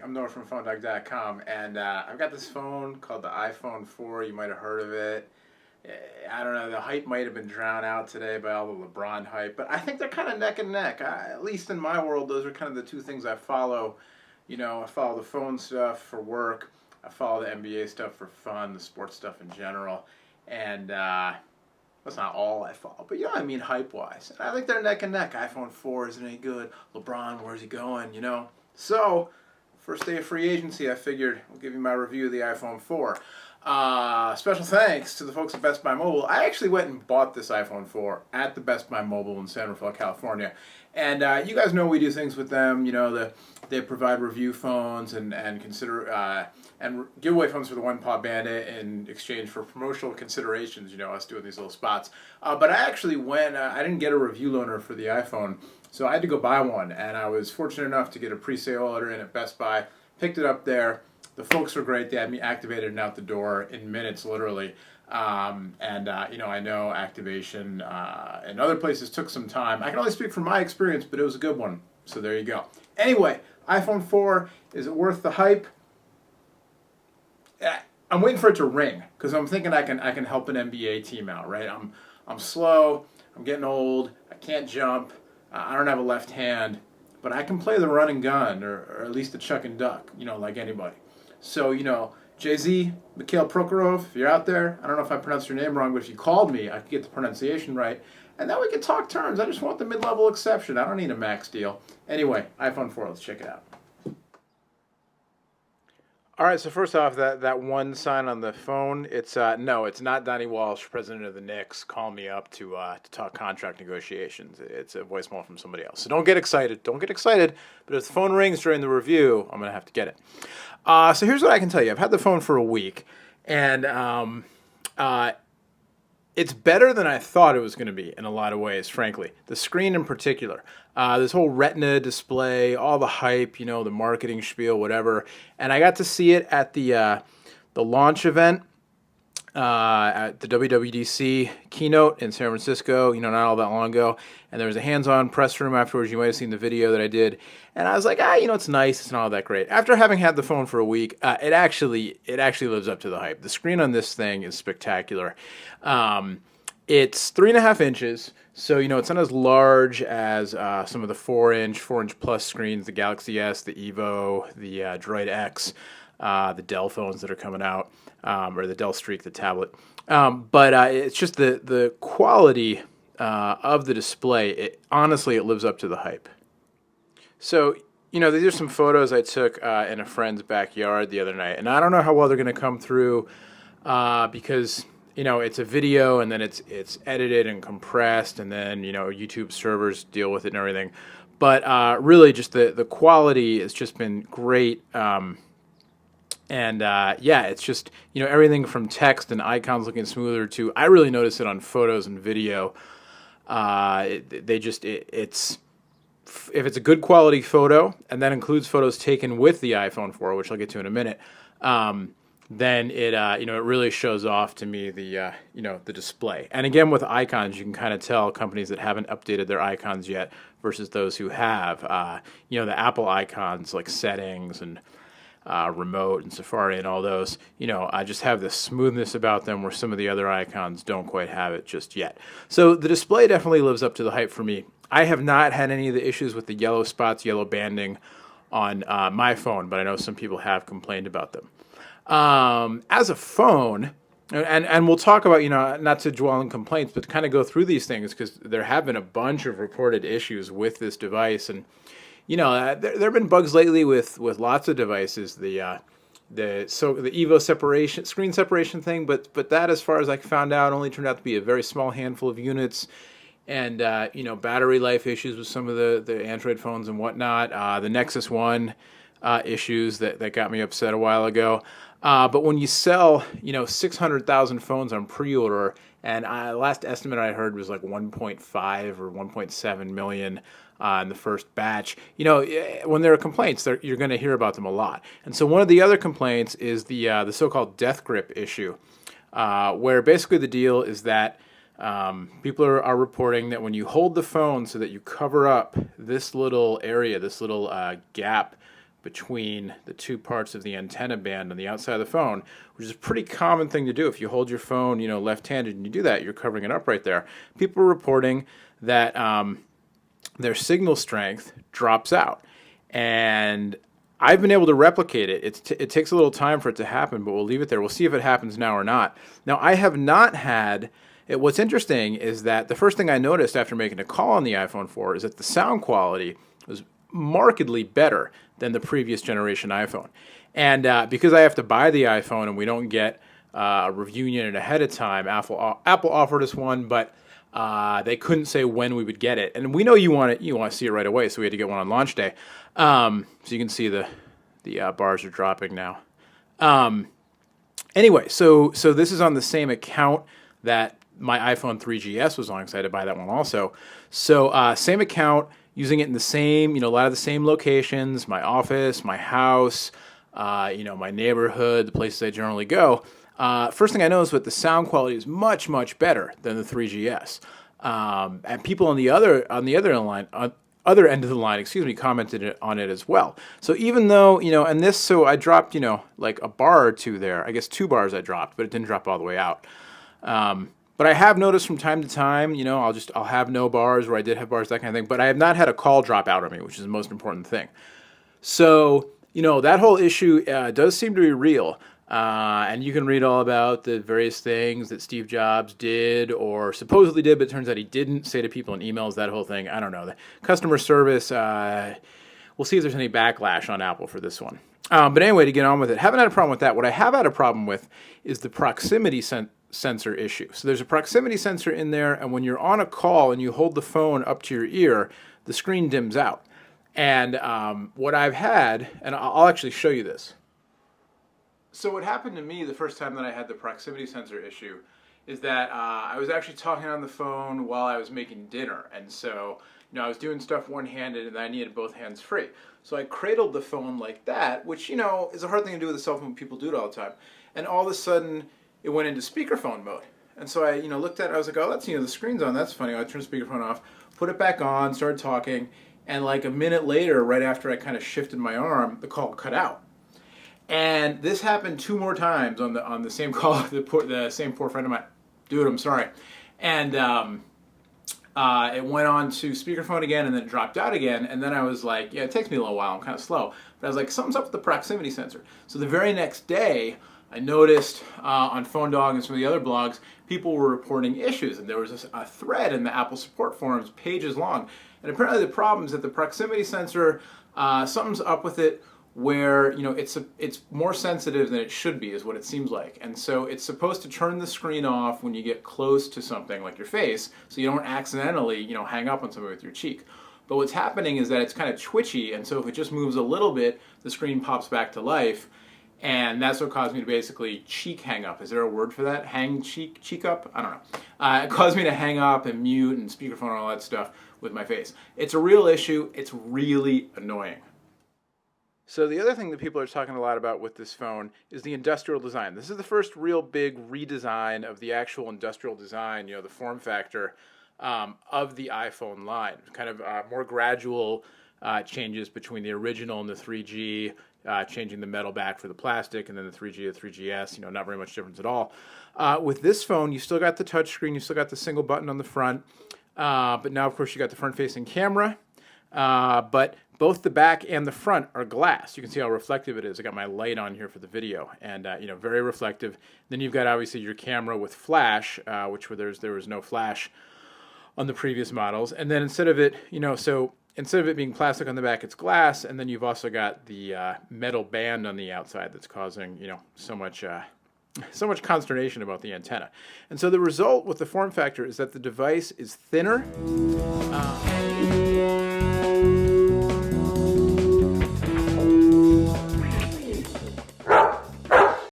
I'm Noah from PhoneDog.com, and I've got this phone called the iPhone 4. You might have heard of it. I don't know, the hype might have been drowned out today by all the LeBron hype, but I think they're kind of neck and neck. At least in my world, those are kind of the two things I follow. You know, I follow the phone stuff for work. I follow the NBA stuff for fun, the sports stuff in general. And that's not all I follow, but you know what I mean, hype-wise. And I think they're neck and neck. iPhone 4 isn't any good. LeBron, where's he going, you know? So, first day of free agency, I figured I'll give you my review of the iPhone 4. Special thanks to the folks at Best Buy Mobile. I actually went and bought this iPhone 4 at the Best Buy Mobile in San Rafael, California. And you guys know we do things with them. You know, they provide review phones and give away phones for the One Paw Bandit in exchange for promotional considerations. You know, us doing these little spots. But I actually went. I didn't get a review loaner for the iPhone, so I had to go buy one. And I was fortunate enough to get a pre-sale order in at Best Buy. Picked it up there. The folks were great. They had me activated and out the door in minutes, literally. You know, I know activation in other places took some time. I can only speak from my experience, but it was a good one. So there you go. Anyway, iPhone 4, is it worth the hype? I'm waiting for it to ring because I'm thinking I can help an NBA team out, right? I'm slow. I'm getting old. I can't jump. I don't have a left hand, but I can play the run and gun, or at least the chuck and duck, you know, like anybody. So, you know, Jay-Z, Mikhail Prokhorov, if you're out there, I don't know if I pronounced your name wrong, but if you called me, I could get the pronunciation right. And then we could talk terms. I just want the mid-level exception. I don't need a max deal. Anyway, iPhone 4, let's check it out. All right, so first off, that one sign on the phone, it's no, it's not Donnie Walsh, president of the Knicks, calling me up to talk contract negotiations. It's a voicemail from somebody else. So don't get excited. Don't get excited. But if the phone rings during the review, I'm going to have to get it. So here's what I can tell you. I've had the phone for a week, and it's better than I thought it was going to be in a lot of ways, frankly. The screen in particular. This whole Retina display, all the hype, you know, the marketing spiel, whatever. And I got to see it at the launch event at the WWDC keynote in San Francisco, you know, not all that long ago. And there was a hands-on press room afterwards. You might have seen the video that I did. And I was like, you know, it's nice. It's not all that great. After having had the phone for a week, it actually lives up to the hype. The screen on this thing is spectacular. It's 3.5 inches. So, you know, it's not as large as some of the 4-inch plus screens, the Galaxy S, the Evo, the Droid X, the Dell phones that are coming out, or the Dell Streak, the tablet. But it's just the quality of the display. Honestly, it lives up to the hype. So, you know, these are some photos I took in a friend's backyard the other night. And I don't know how well they're going to come through because, you know, it's a video and then it's edited and compressed, and then, you know, YouTube servers deal with it and everything. But really just the quality has just been great. Yeah, it's just, you know, everything from text and icons looking smoother to, I really notice it on photos and video. If it's a good quality photo, and that includes photos taken with the iPhone 4, which I'll get to in a minute, then it you know, it really shows off to me the you know, the display. And again, with icons, you can kind of tell companies that haven't updated their icons yet versus those who have. You know, the Apple icons like settings and remote and Safari and all those, you know, I just have this smoothness about them where some of the other icons don't quite have it just yet. So the display definitely lives up to the hype for me. I have not had any of the issues with the yellow spots, yellow banding on my phone, but I know some people have complained about them. As a phone, and we'll talk about, you know, not to dwell on complaints, but to kind of go through these things because there have been a bunch of reported issues with this device. And, you know, there have been bugs lately with lots of devices. The Evo screen separation thing, but that, as far as I found out, only turned out to be a very small handful of units. And, you know, battery life issues with some of the Android phones and whatnot. The Nexus 1 issues that got me upset a while ago. But when you sell, you know, 600,000 phones on pre-order, and last estimate I heard was like 1.5 or 1.7 million in the first batch, you know, when there are complaints, you're going to hear about them a lot. And so one of the other complaints is the so-called death grip issue, where basically the deal is that people are reporting that when you hold the phone so that you cover up this little area, this little gap between the two parts of the antenna band on the outside of the phone, which is a pretty common thing to do. If you hold your phone, left-handed and you do that, you're covering it up right there. People are reporting that their signal strength drops out. And I've been able to replicate it. It takes a little time for it to happen, but we'll leave it there. We'll see if it happens now or not. Now, I have not had... What's interesting is that the first thing I noticed after making a call on the iPhone 4 is that the sound quality was markedly better than the previous generation iPhone. And because I have to buy the iPhone and we don't get a review unit ahead of time, Apple offered us one, but they couldn't say when we would get it. And we know you want to see it right away, so we had to get one on launch day. So you can see the bars are dropping now. Anyway, so this is on the same account that my iPhone 3GS was on, because I had to buy that one also. So same account, using it in the same, a lot of the same locations, my office, my house, my neighborhood, the places I generally go. First thing I noticed was the sound quality is much, much better than the 3GS. And people on the other end of the line, commented on it as well. So even though, so I dropped, like a bar or two there. I guess 2 bars I dropped, but it didn't drop all the way out. But I have noticed from time to time, I'll have no bars where I did have bars, that kind of thing. But I have not had a call drop out on me, which is the most important thing. So, that whole issue does seem to be real. And you can read all about the various things that Steve Jobs did or supposedly did, but it turns out he didn't, say to people in emails, that whole thing. I don't know. The customer service, we'll see if there's any backlash on Apple for this one. But anyway, to get on with it, haven't had a problem with that. What I have had a problem with is the proximity sensor issue. So there's a proximity sensor in there, and when you're on a call and you hold the phone up to your ear, the screen dims out. And what I've had, and I'll actually show you this. So what happened to me the first time that I had the proximity sensor issue is that I was actually talking on the phone while I was making dinner. And so, I was doing stuff one-handed and I needed both hands free. So I cradled the phone like that, which, is a hard thing to do with a cell phone. People do it all the time. And all of a sudden, it went into speakerphone mode. And so I, looked at it, I was like, oh, that's, the screen's on, that's funny. I turned speakerphone off, put it back on, started talking, and like a minute later, right after I kind of shifted my arm, the call cut out. And this happened 2 more times on the same call, the same poor friend of mine. Dude, I'm sorry. And it went on to speakerphone again, and then it dropped out again. And then I was like, yeah, it takes me a little while. I'm kind of slow. But I was like, something's up with the proximity sensor. So the very next day, I noticed on PhoneDog and some of the other blogs, people were reporting issues. And there was a thread in the Apple support forums, pages long. And apparently the problem is that the proximity sensor, something's up with it, where it's more sensitive than it should be, is what it seems like. And so it's supposed to turn the screen off when you get close to something like your face, so you don't accidentally hang up on somebody with your cheek. But what's happening is that it's kind of twitchy, and so if it just moves a little bit, the screen pops back to life, and that's what caused me to basically cheek hang up. Is there a word for that? Hang cheek up? I don't know. It caused me to hang up and mute and speakerphone and all that stuff with my face. It's a real issue. It's really annoying. So the other thing that people are talking a lot about with this phone is the industrial design. This is the first real big redesign of the actual industrial design, the form factor of the iPhone line. Kind of more gradual changes between the original and the 3G, changing the metal back for the plastic, and then the 3G to 3GS, not very much difference at all. With this phone, you still got the touchscreen, you still got the single button on the front, but now, of course, you got the front-facing camera, but both the back and the front are glass. You can see how reflective it is. I got my light on here for the video, and very reflective. Then you've got obviously your camera with flash, which there was no flash on the previous models. And then instead of it, instead of it being plastic on the back, it's glass. And then you've also got the metal band on the outside that's causing so much consternation about the antenna. And so the result with the form factor is that the device is thinner.